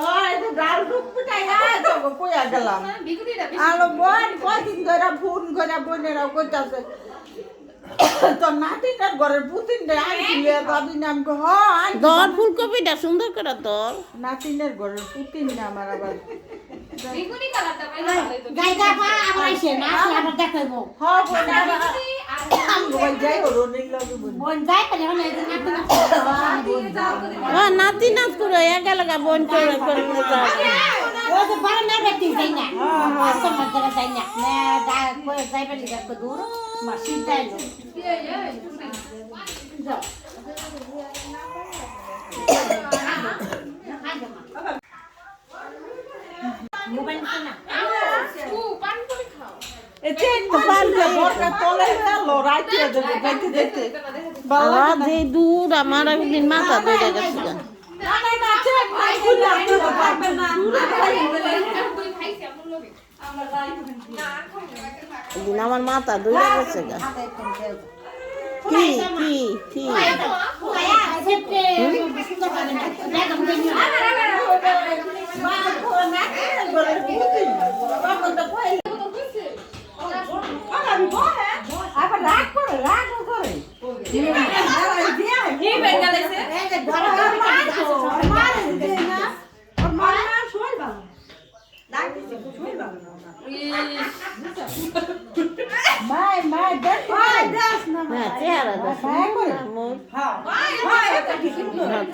ওই তো গাল দুঃখ পিটাই তো কইয়া গেলাম আর বোন কয়দিন ধরে ফোন করে বোনেরাও কইতাছে তোর নাতিটার ঘরের পুতিনটা আনছিলে ভাবি নাম গো দর ফুলকপিটা সুন্দর করে দর নাতিনের ঘরের পুতিন না আমার আবার জায়গা পা আবার আইছে না আবার দেখাইবো হ্যাঁ বোন যাই ওর নেই লাগে বোন যাই পেলে না এই ও নাতি নাচ করে একা লাগা বোন করে করে ও তো বড় না বেটি যাই না সমাজ জায়গা যাই না না দা কই যাই পেলে কত দূর মাসি যাই যাও মোবাইল না এতে পারবে বড়টা তলে লড়াই দিয়ে দেবে যাইতে যাইতে বাবা যে দূর আমার একদিন মাথা ধরে গেছে না না না চেক নাই খুলে আপনি পারবে না একদিন আমার মাথা ধরে গেছে গা কি কি কি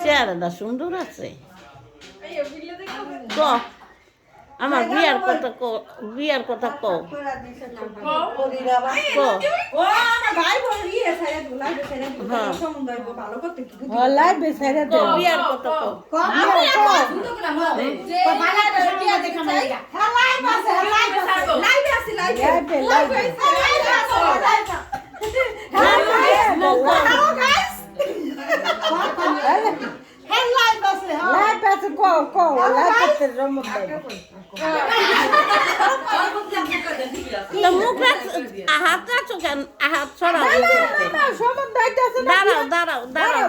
চেহারাটা সুন্দর আছে আমার বিয়ার কথা কও বিয়ার কথা কও হাত রাখছো কেন হাত ছড়াও দাঁড়াও দাঁড়াও দাঁড়াও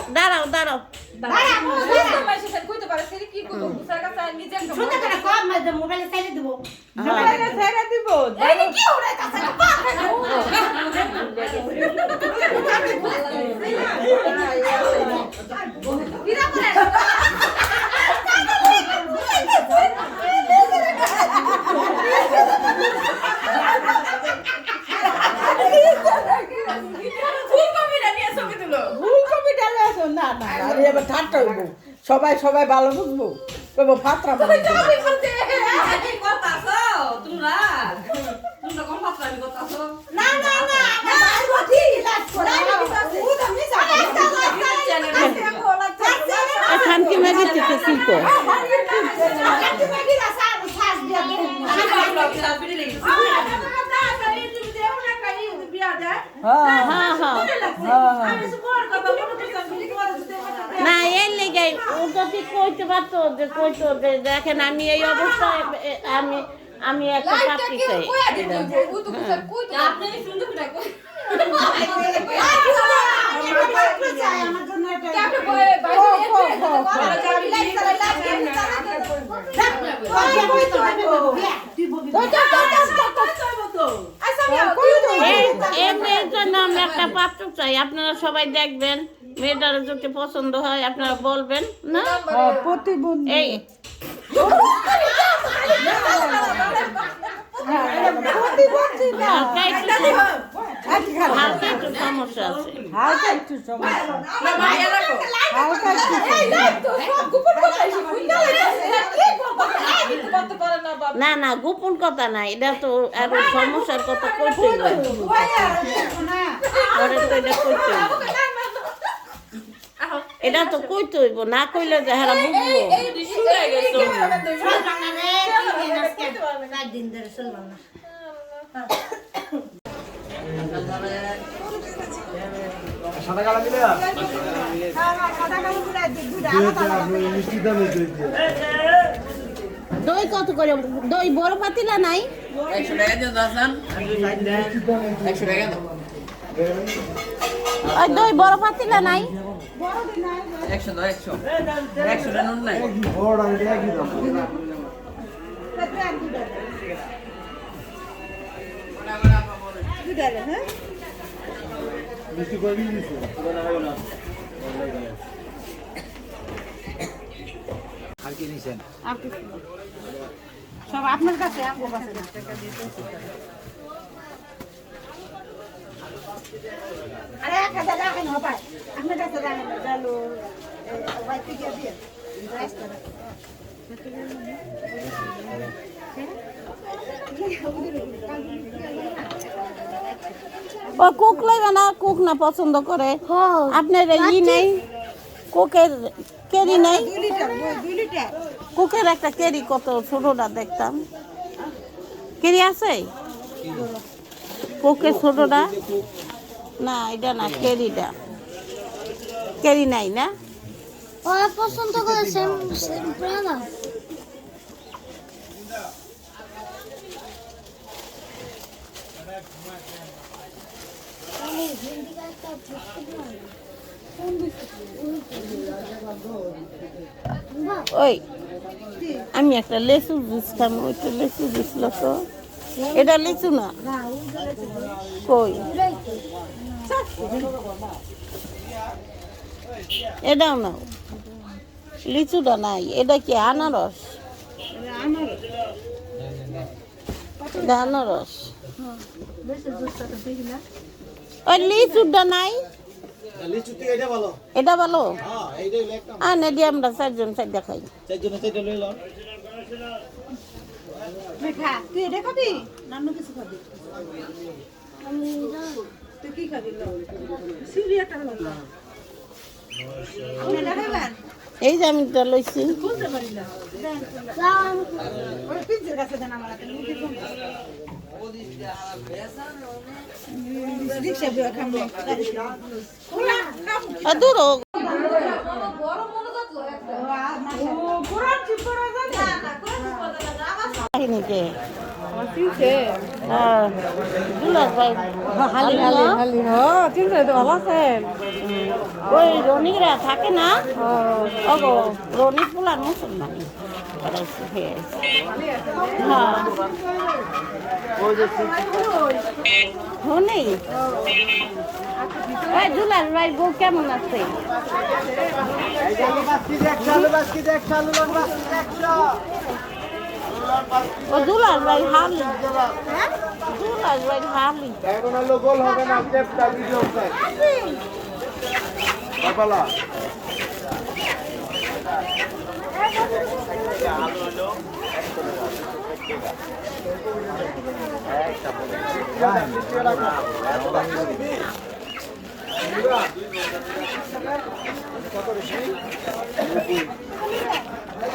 দাঁড়াও দাঁড়াও মোবাইলে চাইলে দেবো সবাই সবাই ভালো বুঝবো ফাত্রা খানকি ম্যাগি থেকে শিখো না এর লেগে ও যদি কইতে পারতো যে কইতো যে দেখেন আমি এই অবস্থায় আমি একটা চাকরি চাই এই মেয়ের জন্য আমরা একটা পাত্র চাই আপনারা সবাই দেখবেন মেয়েটার যদি পছন্দ হয় আপনারা বলবেন না প্রতিবন্ধী এই হালকা একটু সমস্যা আছে না না গোপন কথা না এটা তো আরো সমস্যার কথা কইতে এটা তো কইতে হইব না কইলে যে হারা বুঝবো সাদা কালা দিলে মিষ্টি দামে দই কত করে? দই বড় পাতিলা নাই? 100 টাকা দিয়ে দাও 100 টাকা দাও আর দই বড় পাতিলা নাই? 100 দাও 100 টাকা নোট নাই আর কি নিছেন? সব আপনার কাছে আমগো কাছে না। আরে 1000 টাকা কেন হবে? আপনার কাছে রাখেন ডালো ওই থেকে দিয়ে রাস্তা ও কুক লাগবে না, কুক না পছন্দ করে। আপনার ই নেই, কুকের কেরি নেই? 2 লিটার 2 লিটার কুকের একটা কেরি কত ছোটটা দেখতাম, কেরি আছে কুকের ছোটটা? না এটা না, কেরিটা। কেরি নাই না? ওরা পছন্দ করে সেম ব্রানা ওই আমি একটা লেচু জুস খাম, ওইটা লেচু জুস তো। এটা লিচু না কই? এটাও না, লিচুটা নাই। এটা কি আনারস? এটা আনারস। ওই লিচুটা নাই? লিচু তো এটা ভালো। এটা ভালো? হ্যাঁ, এইটাই একটা। আনে দিয়ে আমরা 4 জন 4 দেখাই। চারজনে চারটা লই লও। মিঠা তুই এটা খাবি নানু কিছু খাবি? আমি তুই কি খাবি? সিরি একটা খাবি আপনি এটা খাবেন? এই যে আমি তো লইছি। বুঝতে পারি না রাম ওই পিঞ্জের কাছে দেন আমার হাতে মুখে কোন রিকশা দিয়ে খাবো ওলা খাবো দূর পুরা চিপরা জানা কাহিনীতে দুলার ভাই হালি হালি হালি চিন্তা তো ভালো আছেন? ওই রনিরা থাকে না, ওগো রনি পোলার মুসলমান। হ্যাঁ হনি ওই দুলার ভাই বউ কেমন আছে? ও দুলার ভাই হালি, দুলার ভাই হালি। এখন হলো গোল হবে না, স্টেপটা ভিডিও চাই। বাবালা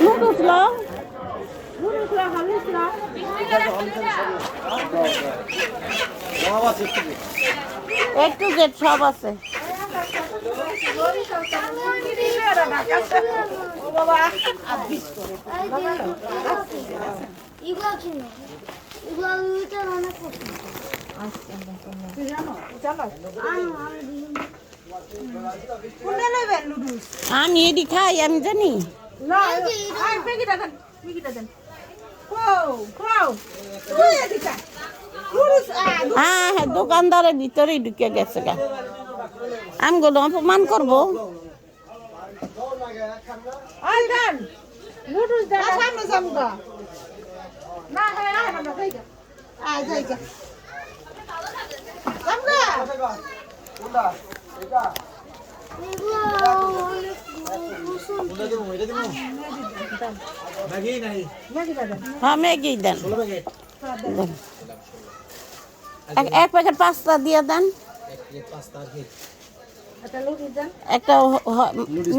নুডলস লো, একটু জেট সব আছে। 이거 키노 이거 의자 하나 꽂고 কোনটা নেবেন নুডলস? আমি এডি খাই, আমি জানি। না আই পেকিটা দেন, পেকিটা দেন। খাও খাও তুই এদিকে নুডলস হ্যাঁ হ্যাঁ, দোকানদারের ভিতরেই ঢুকে গেছে গা। আমি গেলে অপমান করবো। আই দেন নুডলস দেন সামনে সামনে না হ্যাঁ আয় না যাইগা আয় যাইগা সামনে কোনটা এটা 이거 무슨 কোনটা দেবো? এটা দেবো নাকি নাই? মেগিটা দেন হ্যাঁ ম্যাগি দেন। 16 প্যাকেট। দেন। এক প্যাকেট পাস্তা দিয়ে দেন, এক প্লেট পাস্তা আর কি? একটা নুডলস দেন একটা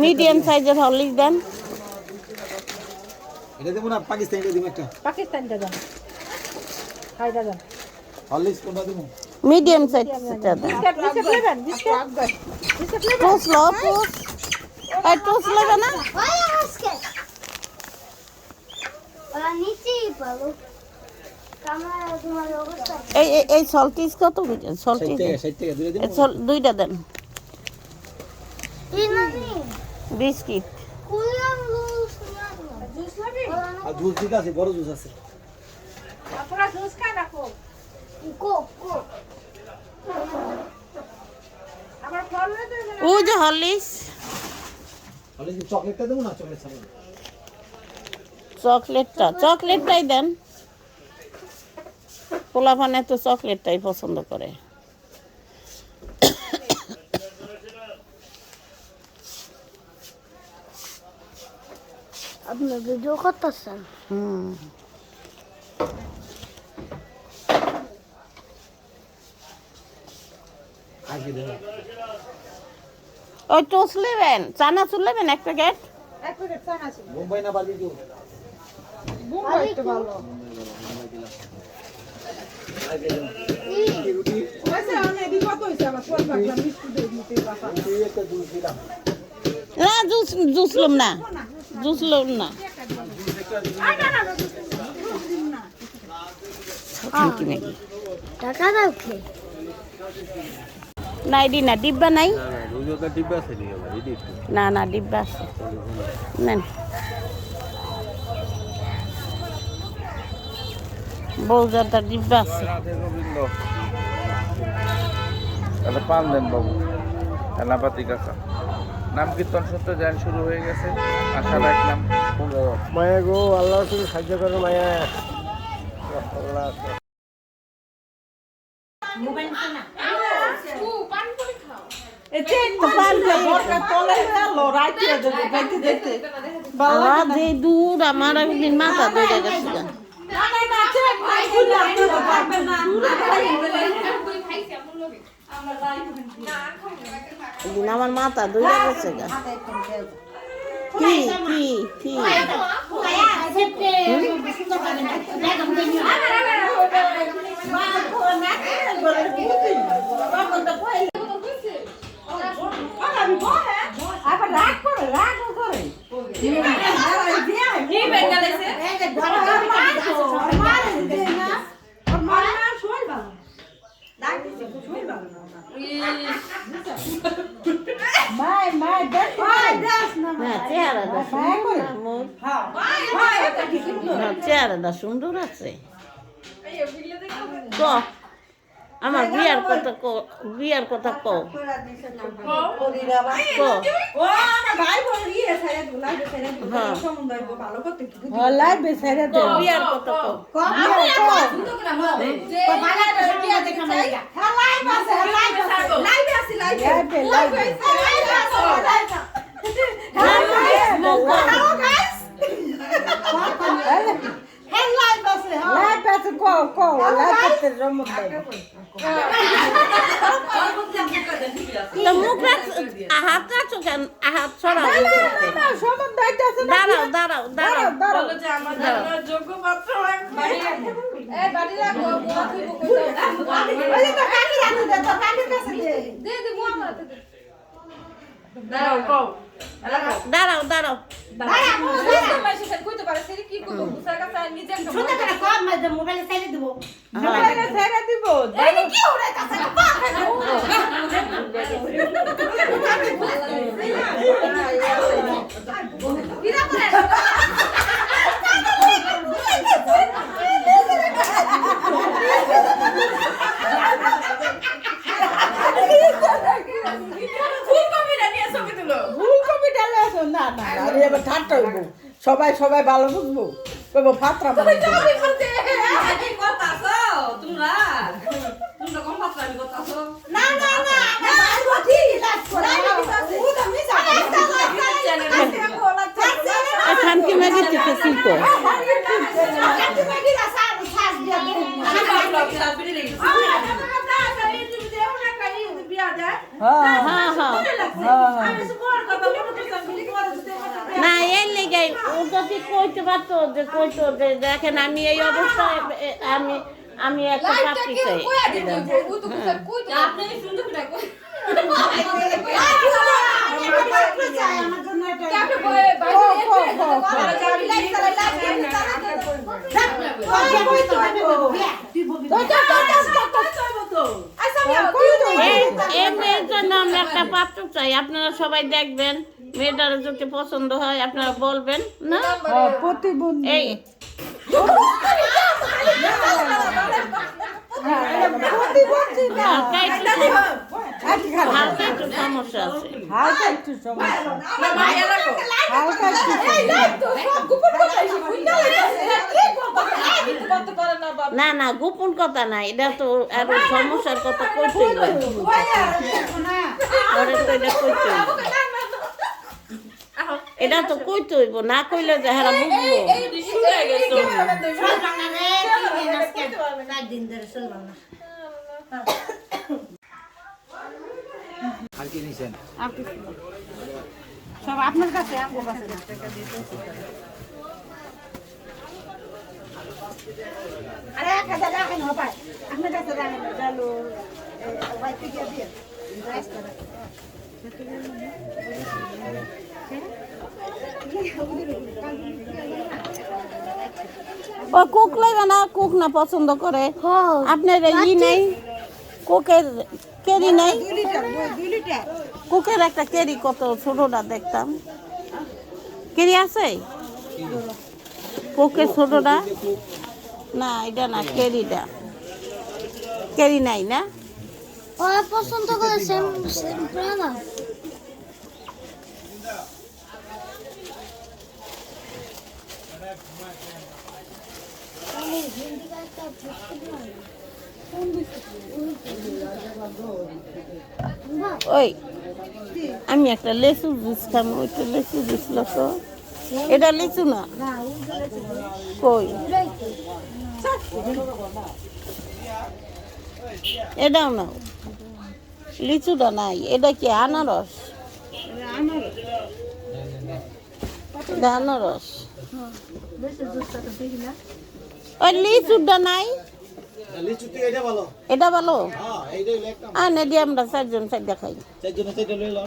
মিডিয়াম সাইজের হরলিক্স দেন। এটা দেবো না, পাকিস্তানিটা দেবো একটা। পাকিস্তানটা দেন খাইটা দেন হরলিক্স কোনটা দেবো? মিডিয়াম সাইজটা দেন। বিস্কুট বিস্কুট নেবেন বিস্কুট বিস্কুট নেবেন টোস্ট লো, টোস্ট। টোস্ট লাগবে না? 와야 하스케 ওরা নিচেই পালো কামড়া তোমার অবস্থা এই সল্টিস কত বুঝেন সল্টিস 60 টাকা দুইটা দিন দুইটা দেন এই নানি বিস্কিট কুলাম লুস না জুস লাবি আর জুস দিতে আছে বড় জুস আছে আপনারা জুস খাই রাখো কো আবার ফল হয়ে ও যে হরলিক্স তাহলে কি চকলেটটা দেবো না চকলেট ছাড়া চকলেটটাই দেন পোলাপানে তো চকলেটটাই পছন্দ করে আপনি ভিডিও করতেছেন আগে দেবো ওই টোস্ট নেবেন চানাচুর নেবেন এক প্যাকেট এক প্যাকেট চানা আছে মুম্বাই না বাড়ি দিও মুম্বাই তো ভালো আগে রুটি আচ্ছা আমি এদিকে কত হইছে আমার কোন বাকলা মিষ্টি দিয়ে দিতে বাবা রুটি একটা জুস দিলাম না জুস লম না কি নাকি টাকা দাও কে নাই দি না ডিব্বা নাই রোজটা ডিব্বা আছে নি আমার এদিক না ডিব্বা আছে নেন বউজারটা ডিব্বা আছে গোবিন্দ তাহলে পান দেন বাবু এলাপাতি কাকা নাম কীর্তন সত্য জ্ঞান শুরু হয়ে গেছে আশা রাখলাম মায়া গো আল্লাহ তুমি সাহায্য করো মায়া মোবাইল না এতে তো পারবে বড়কা তলে গেলো রাইতে যাবে দেখতে দেখতে আমার যে দূর আমার একদিন মাথা ধরে গেছে না চেক নাই খুললা তো পারবে না একদিন আমার মাথা ধরে গেছে গা কি আবার রাগ করে চেহারাটা সুন্দর আছে ক আমার বিয়ার কথা ক লাইবে ছেড়ে দে বিয়ার কথা ক মুখ হাত রাখছো কেন হাত ছড়া দাঁড়াও দাঁড়াও মোবাইলে সাইডে দিব ছেড়ে দিব সবাই ভালো বুঝবো কইবো ফাতরা খানকি ম্যাগি থেকে শিখো না এই লেগে ও যদি কইতে পারতো যে দেখেন আমি এই অবস্থায় আমি একটা চাকরি চাই আমার জন্য এটা এই মেয়ের জন্য আমরা একটা পাত্র চাই, আপনারা সবাই দেখবেন, মেয়েটার যদি পছন্দ হয় আপনারা বলবেন না। প্রতিবন্ধী এই প্রতিবন্ধী না হালকা একটু সমস্যা আছে। হালকা একটু সমস্যা হালকা একটু না না গোপন কথা না, এটা তো আরো সমস্যার কথা কইতে হইব, পরে তো এটা কইতে হইব, এটা তো কইতে হইব, না কইলে যে হারা বুঝবো। আর কি নিছেন? সব আপনার কাছে আমার কাছে না। আরে কাজে রাখেন হবে আপনার কাছে রাখেন চালু ভাই থেকে দিয়ে রাইস করে ও কুক লাগে না, কুক না পছন্দ করে আপনার ই নেই, কুকের কেরি নেই, 2 লিটার কুকের একটা কেরি কত ছোটটা দেখতাম, কেরি আছে কুকের ছোটটা? না এটা না, কেরিটা, কেরি নাই না? ওরা পছন্দ করে সেম প্রেমা ওই আমি একটা লেচু জুস খাম, ওইটা লেচু জুস তো, এটা লিচু না কই, এটাও না, লিচুটা নাই, এটা কি আনারস? এটা আনারস, ওই লিচুটা নাই, লিচুতে এটা ভালো। এটা ভালো, হ্যাঁ, এইটাই একটা। আনে দিয়ে আমরা চারজন চার দেখাই। চারজনে চারটা লই লও।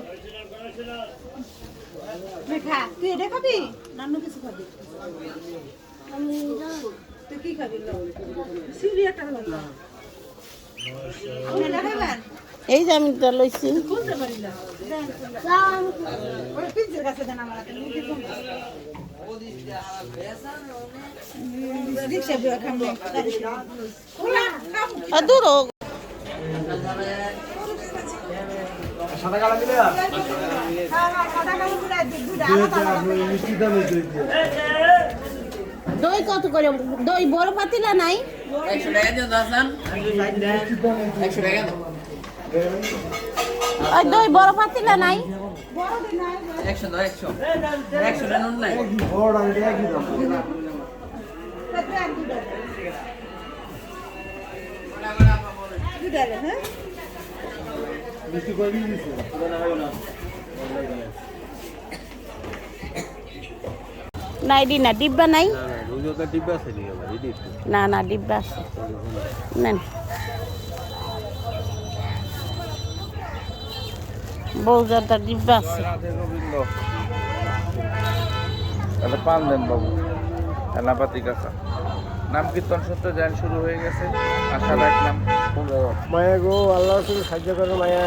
মিঠা তুই এটা খাবি নানু কিছু খাবি আমি তুই কি খাবি সিরি একটা খাবি আপনি এটা খাবেন এই যে আমি তো লইছি, খুলতে পারি না ওই পিঞ্জের কাছে দেন আমার হাতে মুখে কম রিক্সা বিয়া খামলে খোলা খাম দূর সাদা কালা দিলে সাদা কালো পুরা দুধ আলাদা মিষ্টি দামে দই দিয়ে। দই কত করে? দই বড় পাতিলা নাই? 100 টাকা দিও দাসান 100 টাকা দাও ওই দই বড় পাতিলা নাই? 100 দাও 100 টাকা নুন নাই বড় আর এটা কি দাম? দুধ হ্যাঁ মিষ্টি কই দিছে? না এডি না, ডিব্বা নাই? রোজটা ডিব্বা আছে নি আমার এডি। না না ডিব্বা আছে, নেন বউজারটা ডিব্বা আছে। রাধে গোবিন্দ, তাহলে পান দেন বাবু, এলাপাতি কাঁচা। নাম কীর্তন সত্য যান শুরু হয়ে গেছে, আশা রাখলাম। মায়া গো, আল্লাহ তুমি সাহায্য করো মায়া।